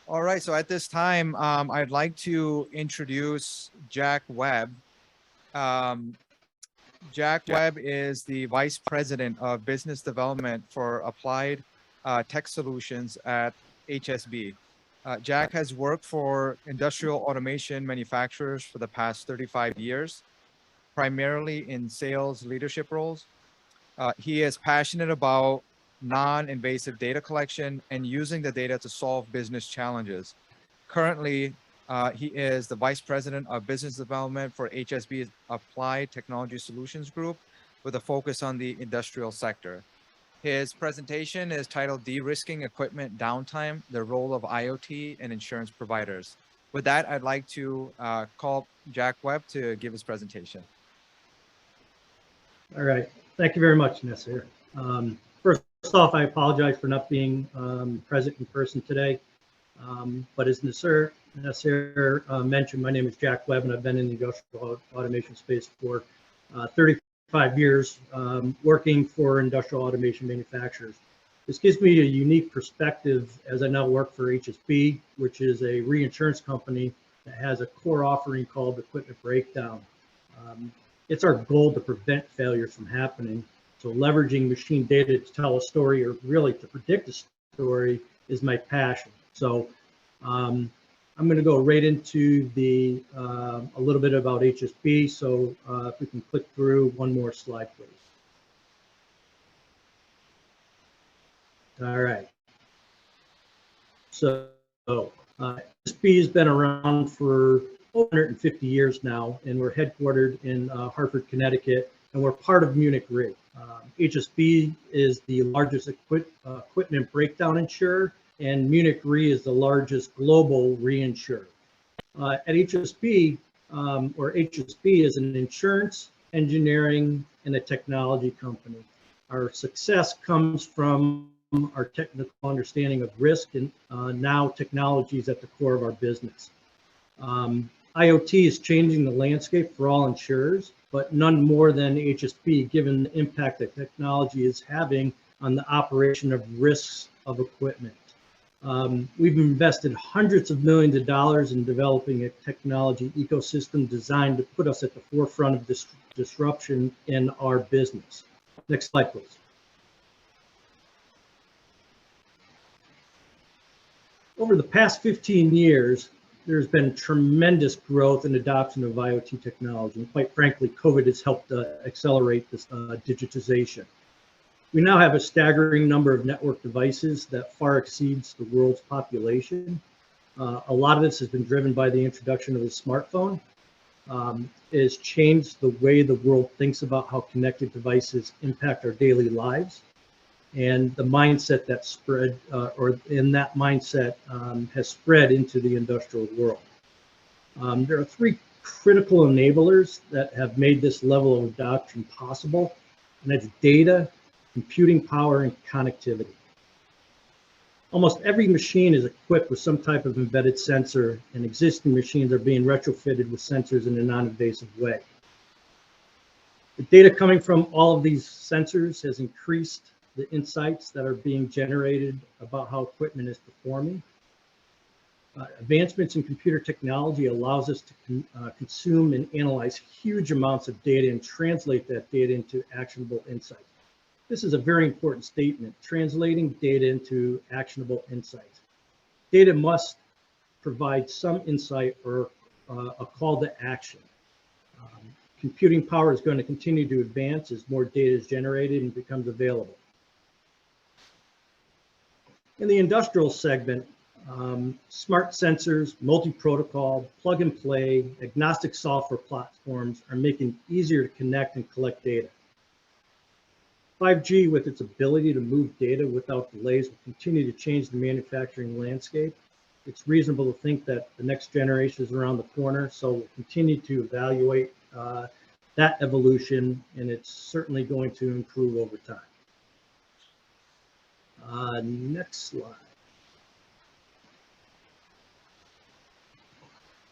All right, so at this time, I'd like to introduce Jack Webb. Um, Jack Webb is the Vice President of Business Development for Applied Tech Solutions at HSB. Jack has worked for industrial automation manufacturers for the past 35 years, primarily in sales leadership roles. He is passionate about non-invasive data collection and using the data to solve business challenges. Currently, he is the Vice President of Business Development for HSB's Applied Technology Solutions Group with a focus on the industrial sector. His presentation is titled De-risking Equipment Downtime, the Role of IoT and Insurance Providers. With that, I'd like to call Jack Webb to give his presentation. All right. Thank you very much, Nasir. First off, I apologize for not being present in person today. But as Nasir mentioned, my name is Jack Webb, and I've been in the industrial automation space for 35 years, working for industrial automation manufacturers. This gives me a unique perspective as I now work for HSB, which is a reinsurance company that has a core offering called equipment breakdown. It's our goal to prevent failures from happening. So leveraging machine data to tell a story, or really to predict a story, is my passion. So I'm going to go right into the a little bit about HSB. So if we can click through one more slide, please. All right. So HSB has been around for 150 years now, and we're headquartered in Hartford, Connecticut, and we're part of Munich Re. HSB is the largest equipment breakdown insurer, and Munich Re is the largest global reinsurer. At HSB, HSB is an insurance, engineering, and a technology company. Our success comes from our technical understanding of risk and now technology is at the core of our business. IoT is changing the landscape for all insurers, but none more than HSB, given the impact that technology is having on the operation of risks of equipment. We've invested hundreds of millions of dollars in developing a technology ecosystem designed to put us at the forefront of this disruption in our business. Next slide, please. Over the past 15 years, there's been tremendous growth and adoption of IoT technology. And quite frankly, COVID has helped accelerate this digitization. We now have a staggering number of network devices that far exceeds the world's population. A lot of this has been driven by the introduction of the smartphone. It has changed the way the world thinks about how connected devices impact our daily lives. And the mindset that spread, has spread into the industrial world. There are three critical enablers that have made this level of adoption possible, and that's data, computing power, and connectivity. Almost every machine is equipped with some type of embedded sensor, and existing machines are being retrofitted with sensors in a non-invasive way. The data coming from all of these sensors has increased the insights that are being generated about how equipment is performing. Advancements in computer technology allows us to consume and analyze huge amounts of data and translate that data into actionable insights. This is a very important statement, translating data into actionable insights. Data must provide some insight or a call to action. Computing power is going to continue to advance as more data is generated and becomes available. In the industrial segment, smart sensors, multi-protocol, plug and play, agnostic software platforms are making it easier to connect and collect data. 5G, with its ability to move data without delays, will continue to change the manufacturing landscape. It's reasonable to think that the next generation is around the corner, so we'll continue to evaluate that evolution, and it's certainly going to improve over time. Next slide.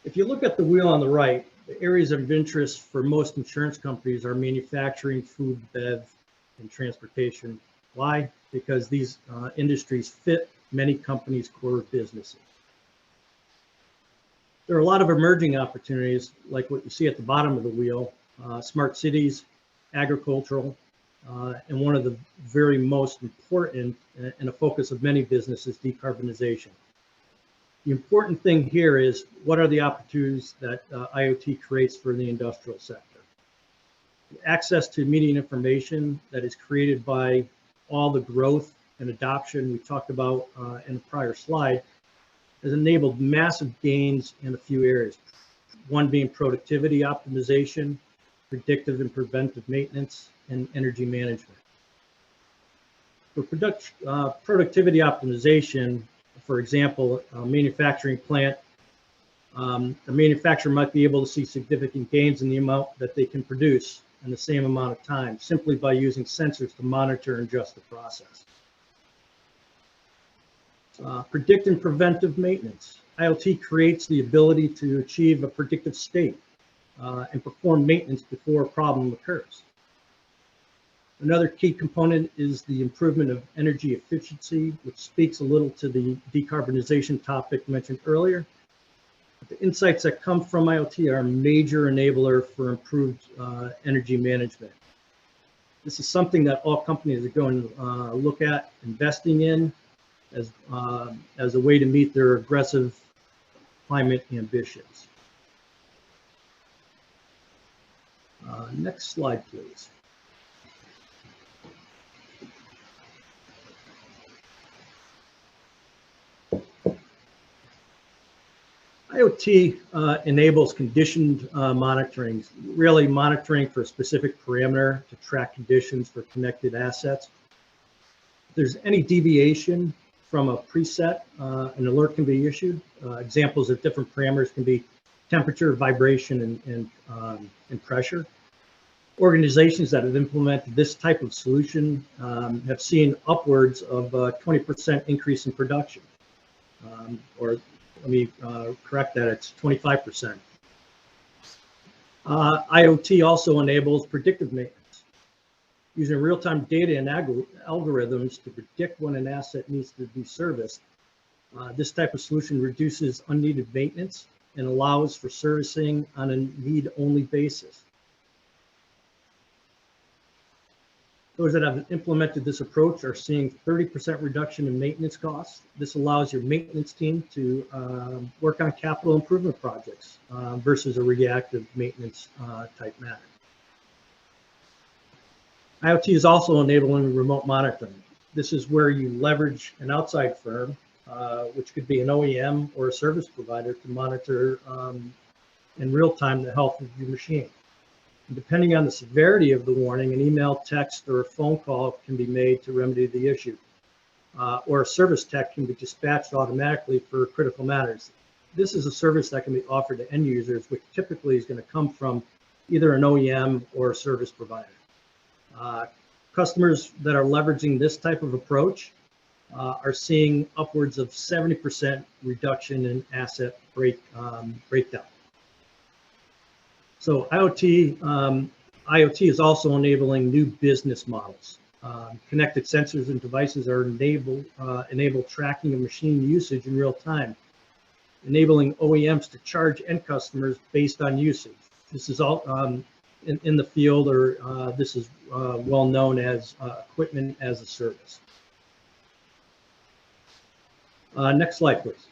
If you look at the wheel on the right, the areas of interest for most insurance companies are manufacturing, food, bev, and transportation. Why? Because these industries fit many companies' core businesses. There are a lot of emerging opportunities, like what you see at the bottom of the wheel, smart cities, agricultural, and one of the very most important and a focus of many businesses, decarbonization. The important thing here is what are the opportunities that IoT creates for the industrial sector. Access to immediate information that is created by all the growth and adoption we talked about in the prior slide has enabled massive gains in a few areas. One being productivity optimization, predictive and preventive maintenance, and energy management. For productivity optimization, for example, a manufacturing plant, the manufacturer might be able to see significant gains in the amount that they can produce in the same amount of time, simply by using sensors to monitor and adjust the process. Predict and preventive maintenance. IoT creates the ability to achieve a predictive state and perform maintenance before a problem occurs. Another key component is the improvement of energy efficiency, which speaks a little to the decarbonization topic mentioned earlier. The insights that come from IoT are a major enabler for improved energy management. This is something that all companies are going to look at investing in as a way to meet their aggressive climate ambitions. Next slide, please. IoT enables conditioned monitoring, really monitoring for a specific parameter to track conditions for connected assets. If there's any deviation from a preset, an alert can be issued. Examples of different parameters can be temperature, vibration, and pressure. Organizations that have implemented this type of solution have seen upwards of 20% increase in production, or let me correct that, it's 25%. IoT also enables predictive maintenance, using real-time data and algorithms to predict when an asset needs to be serviced. This type of solution reduces unneeded maintenance and allows for servicing on a need-only basis. Those that have implemented this approach are seeing 30% reduction in maintenance costs. This allows your maintenance team to work on capital improvement projects versus a reactive maintenance type matter. IoT is also enabling remote monitoring. This is where you leverage an outside firm, which could be an OEM or a service provider, to monitor in real time the health of your machine. And depending on the severity of the warning, an email, text, or a phone call can be made to remedy the issue, or a service tech can be dispatched automatically for critical matters. This is a service that can be offered to end users, which typically is going to come from either an OEM or a service provider. Customers that are leveraging this type of approach are seeing upwards of 70% reduction in asset breakdown. So IoT is also enabling new business models. Connected sensors and devices are enable tracking of machine usage in real time, enabling OEMs to charge end customers based on usage. This is all in the field, or this is well known as equipment as a service. Next slide, please.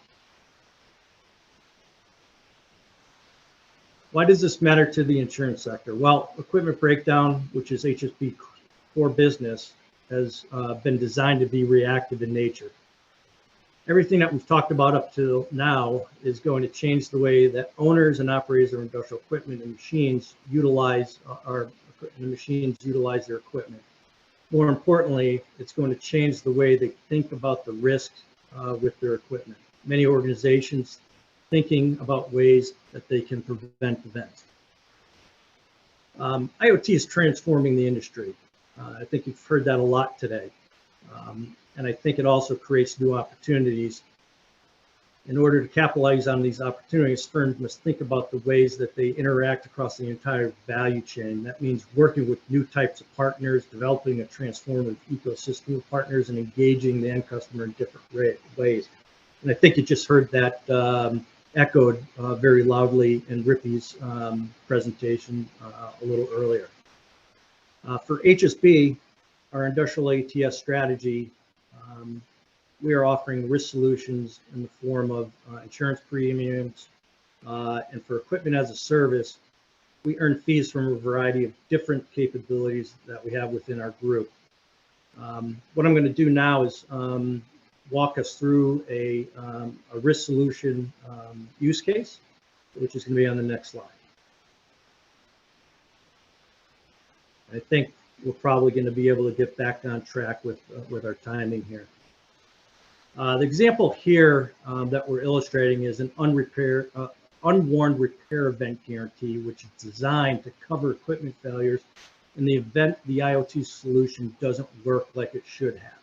Why does this matter to the insurance sector? Well, equipment breakdown, which is HSB core business, has been designed to be reactive in nature. Everything that we've talked about up to now is going to change the way that owners and operators of industrial equipment and machines utilize their equipment. More importantly, it's going to change the way they think about the risk with their equipment. Many organizations thinking about ways that they can prevent events. IoT is transforming the industry. I think you've heard that a lot today. And I think it also creates new opportunities. In order to capitalize on these opportunities, firms must think about the ways that they interact across the entire value chain. That means working with new types of partners, developing a transformative ecosystem of partners, and engaging the end customer in different ways. And I think you just heard that echoed very loudly in Rippy's presentation a little earlier. For HSB, our industrial ATS strategy, we are offering risk solutions in the form of insurance premiums, and for equipment as a service, we earn fees from a variety of different capabilities that we have within our group. What I'm going to do now is walk us through a risk solution use case, which is going to be on the next slide. I think we're probably going to be able to get back on track with our timing here. The example here that we're illustrating is an unwarned repair event guarantee, which is designed to cover equipment failures in the event the IoT solution doesn't work like it should have.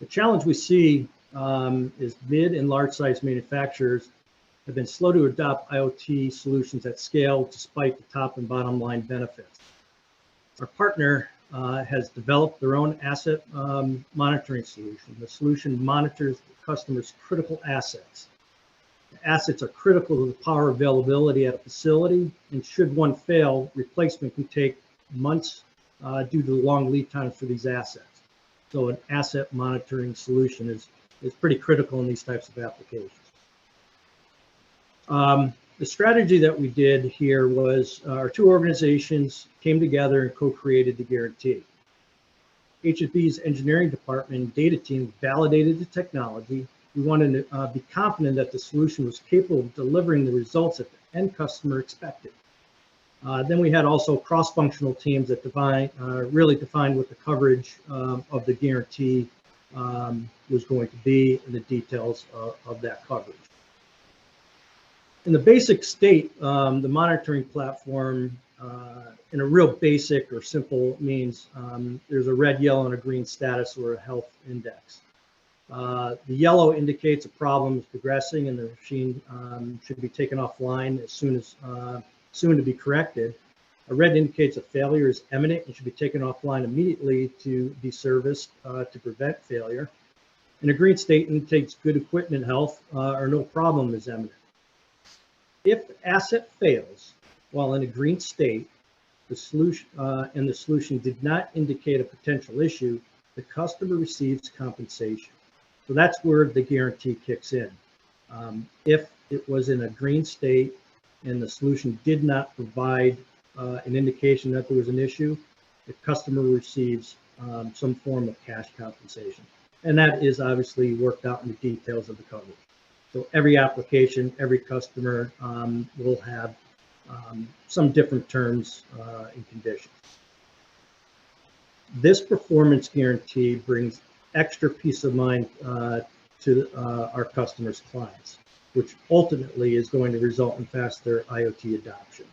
The challenge we see is mid and large size manufacturers have been slow to adopt IoT solutions at scale despite the top and bottom line benefits. Our partner has developed their own asset monitoring solution. The solution monitors the customer's critical assets. The assets are critical to the power availability at a facility, and should one fail, replacement can take months due to the long lead times for these assets. So an asset monitoring solution is pretty critical in these types of applications. The strategy that we did here was our two organizations came together and co-created the guarantee. HSB's engineering department and data team validated the technology. We wanted to be confident that the solution was capable of delivering the results that the end customer expected. Then we had also cross-functional teams that really defined what the coverage of the guarantee was going to be and the details of that coverage. In the basic state, the monitoring platform, in a real basic or simple means, there's a red, yellow, and a green status or a health index. The yellow indicates a problem is progressing and the machine should be taken offline as soon to be corrected. A red indicates a failure is imminent and should be taken offline immediately to be serviced to prevent failure. And a green state indicates good equipment health or no problem is imminent. If the asset fails while in a green state, the solution did not indicate a potential issue, the customer receives compensation. So that's where the guarantee kicks in. If it was in a green state and the solution did not provide an indication that there was an issue, the customer receives some form of cash compensation. And that is obviously worked out in the details of the coverage. So every application, every customer will have some different terms and conditions. This performance guarantee brings extra peace of mind to our customers' clients, which ultimately is going to result in faster IoT adoption.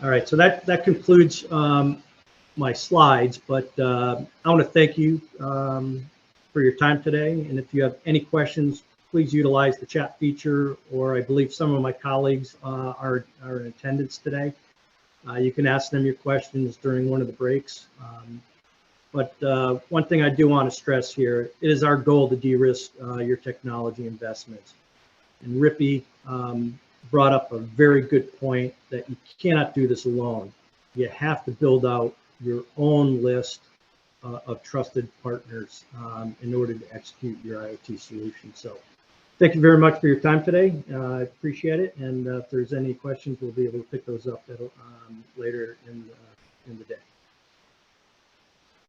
All right, so that concludes my slides, but I want to thank you for your time today. And if you have any questions, please utilize the chat feature, or I believe some of my colleagues are in attendance today. You can ask them your questions during one of the breaks. But one thing I do want to stress here, it is our goal to de-risk your technology investments. And Rippy brought up a very good point that you cannot do this alone. You have to build out your own list of trusted partners in order to execute your IoT solution. So thank you very much for your time today. I appreciate it. And if there's any questions, we'll be able to pick those up later in the